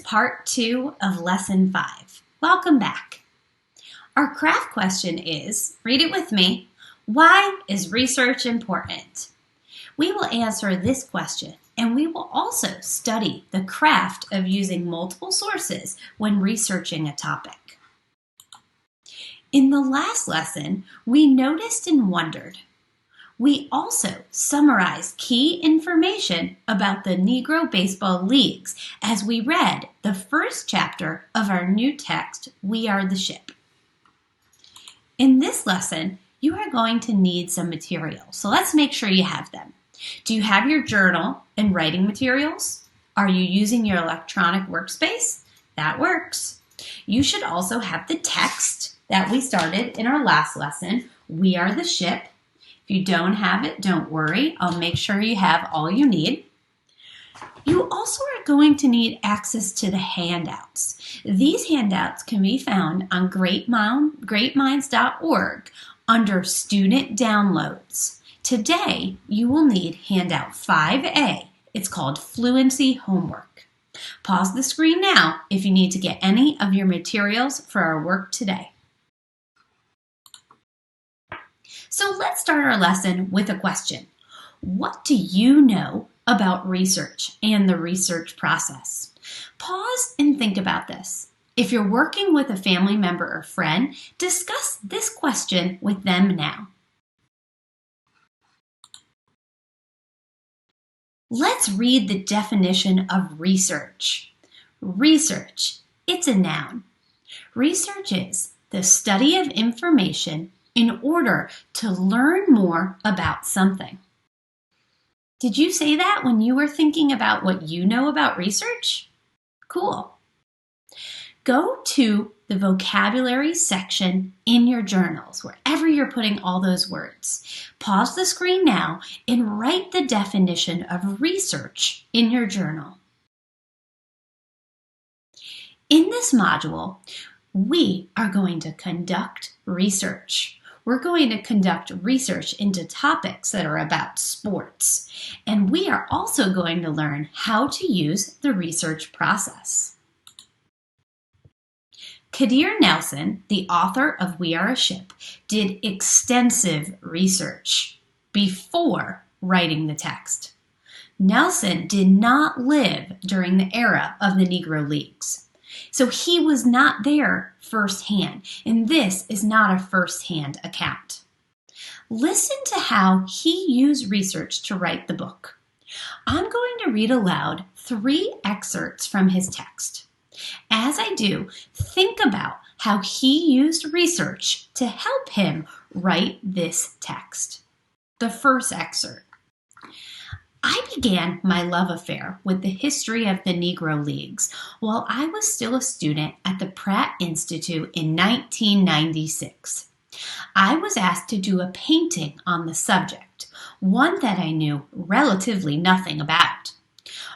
part 2 of lesson 5. Welcome back. Our craft question is, read it with me, why is research important? We will answer this question, and we will also study the craft of using multiple sources when researching a topic. In the last lesson, we noticed and wondered. We also summarized key information about the Negro Baseball Leagues as we read the first chapter of our new text, We Are the Ship. In this lesson, you are going to need some materials, so let's make sure you have them. Do you have your journal and writing materials? Are you using your electronic workspace? That works. You should also have the text that we started in our last lesson, We Are the Ship. If you don't have it, don't worry. I'll make sure you have all you need. You also are going to need access to the handouts. These handouts can be found on greatminds.org under Student Downloads. Today, you will need handout 5A. It's called Fluency Homework. Pause the screen now if you need to get any of your materials for our work today. So let's start our lesson with a question. What do you know about research and the research process? Pause and think about this. If you're working with a family member or friend, discuss this question with them now. Let's read the definition of research. Research, it's a noun. Research is the study of information in order to learn more about something. Did you say that when you were thinking about what you know about research? Cool. Go to the vocabulary section in your journals, wherever you're putting all those words. Pause the screen now and write the definition of research in your journal. In this module, we are going to conduct research. We're going to conduct research into topics that are about sports, and we are also going to learn how to use the research process. Kadir Nelson, the author of We Are a Ship, did extensive research before writing the text. Nelson did not live during the era of the Negro Leagues. So he was not there firsthand, and this is not a firsthand account. Listen to how he used research to write the book. I'm going to read aloud 3 excerpts from his text. As I do, think about how he used research to help him write this text. The first excerpt. I began my love affair with the history of the Negro Leagues while I was still a student at the Pratt Institute in 1996. I was asked to do a painting on the subject, one that I knew relatively nothing about.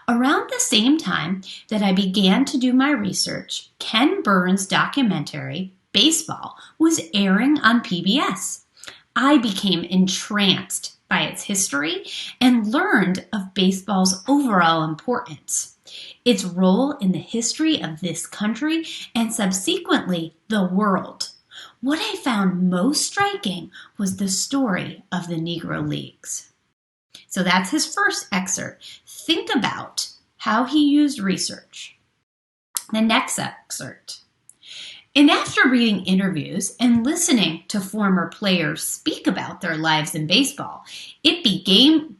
Around the same time that I began to do my research, Ken Burns' documentary, Baseball, was airing on PBS. I became entranced by its history and learned of baseball's overall importance, its role in the history of this country and subsequently the world. What I found most striking was the story of the Negro Leagues. So that's his first excerpt. Think about how he used research. The next excerpt. And after reading interviews and listening to former players speak about their lives in baseball, it became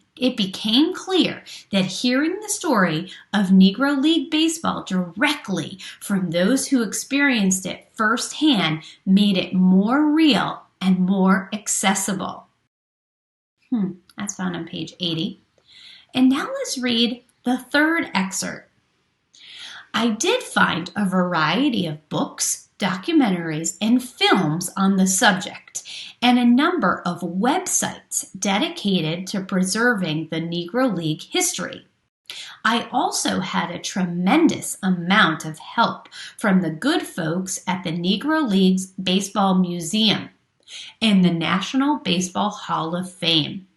clear that hearing the story of Negro League baseball directly from those who experienced it firsthand made it more real and more accessible. That's found on page 80. And now let's read the third excerpt. I did find a variety of books, documentaries, and films on the subject, and a number of websites dedicated to preserving the Negro League history. I also had a tremendous amount of help from the good folks at the Negro League's Baseball Museum and the National Baseball Hall of Fame.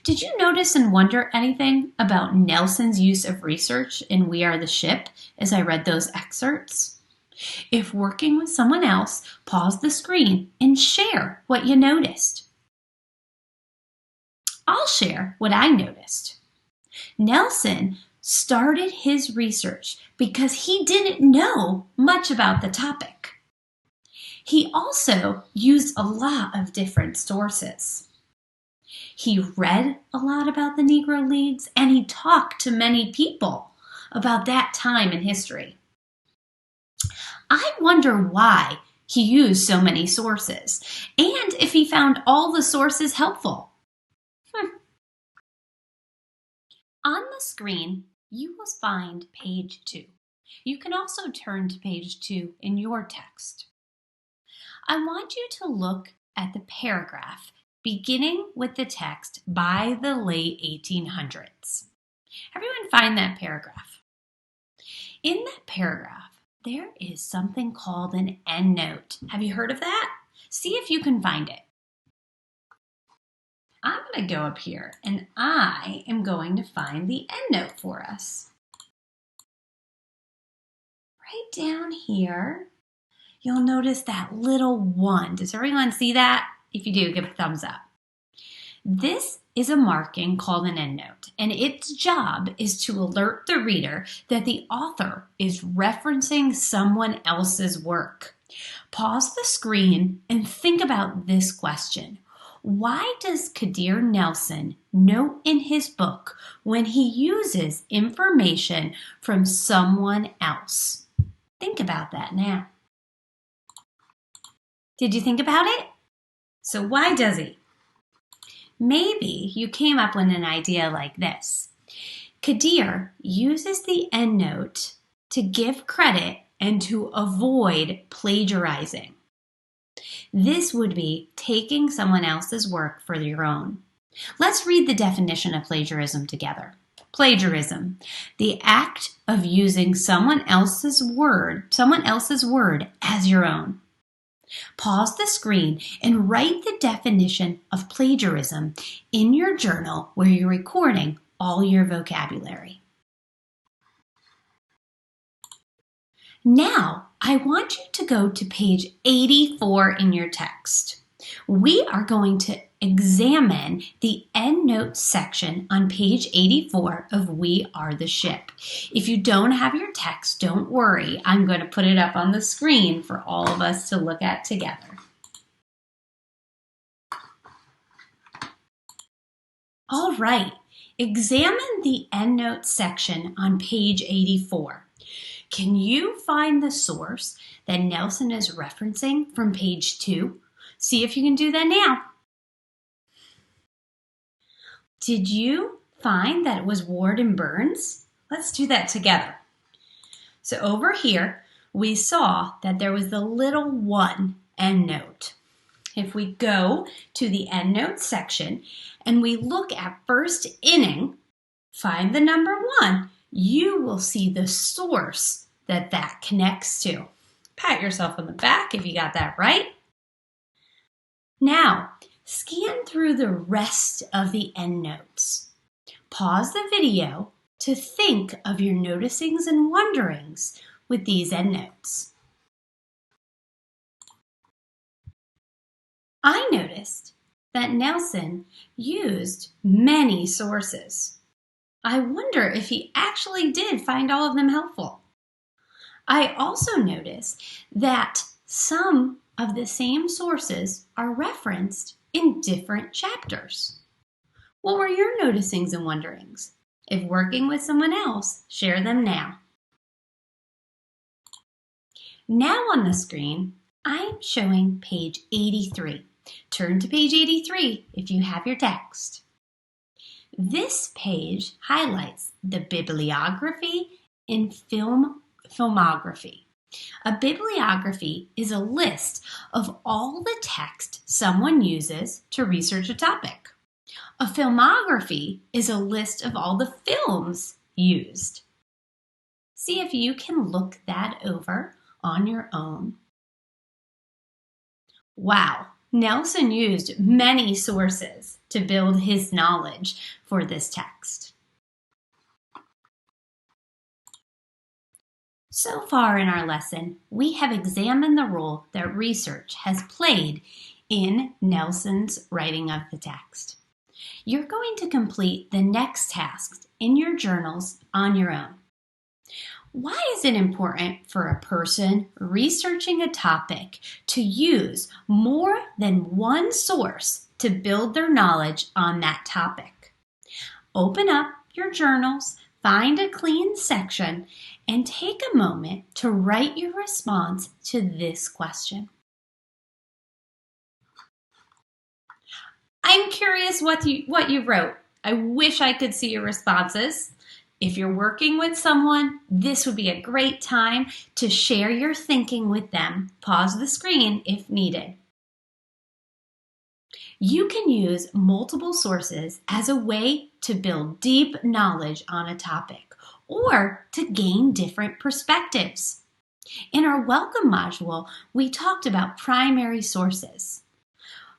Did you notice and wonder anything about Nelson's use of research in We Are the Ship as I read those excerpts? If working with someone else, pause the screen and share what you noticed. I'll share what I noticed. Nelson started his research because he didn't know much about the topic. He also used a lot of different sources. He read a lot about the Negro Leagues, and he talked to many people about that time in history. I wonder why he used so many sources, and if he found all the sources helpful. On the screen, you will find page 2. You can also turn to page 2 in your text. I want you to look at the paragraph beginning with the text by the late 1800s. Everyone find that paragraph. In that paragraph, there is something called an endnote. Have you heard of that? See if you can find it. I'm going to go up here and I am going to find the endnote for us. Right down here, you'll notice that little 1. Does everyone see that? If you do, give a thumbs up. This is a marking called an endnote, and its job is to alert the reader that the author is referencing someone else's work. Pause the screen and think about this question. Why does Kadir Nelson note in his book when he uses information from someone else? Think about that now. Did you think about it? So why does he? Maybe you came up with an idea like this. Kadir uses the endnote to give credit and to avoid plagiarizing. This would be taking someone else's work for your own. Let's read the definition of plagiarism together. Plagiarism, the act of using someone else's word as your own. Pause the screen and write the definition of plagiarism in your journal where you're recording all your vocabulary. Now, I want you to go to page 84 in your text. We are going to examine the endnote section on page 84 of We Are the Ship. If you don't have your text, don't worry. I'm going to put it up on the screen for all of us to look at together. All right, examine the endnote section on page 84. Can you find the source that Nelson is referencing from page 2? See if you can do that now. Did you find that it was Ward and Burns? Let's do that together. So over here, we saw that there was the little 1 endnote. If we go to the endnote section and we look at first inning, find the number 1, you will see the source that connects to. Pat yourself on the back if you got that right. Now, scan through the rest of the endnotes. Pause the video to think of your noticings and wonderings with these endnotes. I noticed that Nelson used many sources. I wonder if he actually did find all of them helpful. I also noticed that some of the same sources are referenced in different chapters. What were your noticings and wonderings? If working with someone else, share them now. Now on the screen, I am showing page 83. Turn to page 83 if you have your text. This page highlights the bibliography and filmography. A bibliography is a list of all the text someone uses to research a topic. A filmography is a list of all the films used. See if you can look that over on your own. Wow, Nelson used many sources. to build his knowledge for this text. So far in our lesson, we have examined the role that research has played in Nelson's writing of the text. You're going to complete the next tasks in your journals on your own. Why is it important for a person researching a topic to use more than one source to build their knowledge on that topic? Open up your journals, find a clean section, and take a moment to write your response to this question. I'm curious what you wrote. I wish I could see your responses. If you're working with someone, this would be a great time to share your thinking with them. Pause the screen if needed. You can use multiple sources as a way to build deep knowledge on a topic or to gain different perspectives. In our welcome module, we talked about primary sources.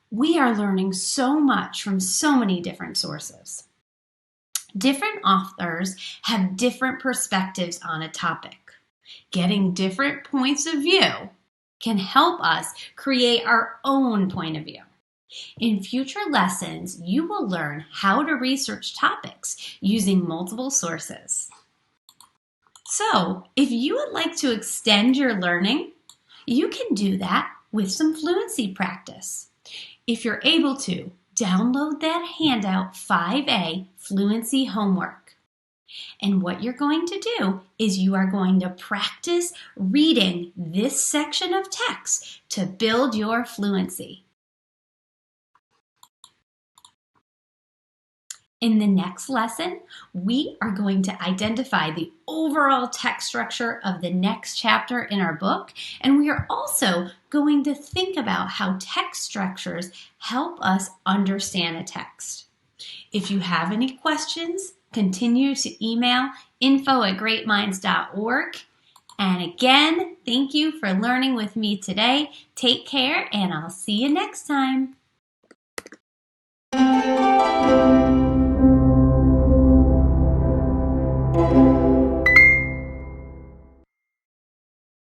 We are learning so much from so many different sources. Different authors have different perspectives on a topic. Getting different points of view can help us create our own point of view. In future lessons, you will learn how to research topics using multiple sources. So, if you would like to extend your learning, you can do that with some fluency practice. If you're able to, download that handout 5A Fluency Homework. And what you're going to do is you are going to practice reading this section of text to build your fluency. In the next lesson, we are going to identify the overall text structure of the next chapter in our book, and we are also going to think about how text structures help us understand a text. If you have any questions, continue to email info@greatminds.org. And again, thank you for learning with me today. Take care, and I'll see you next time.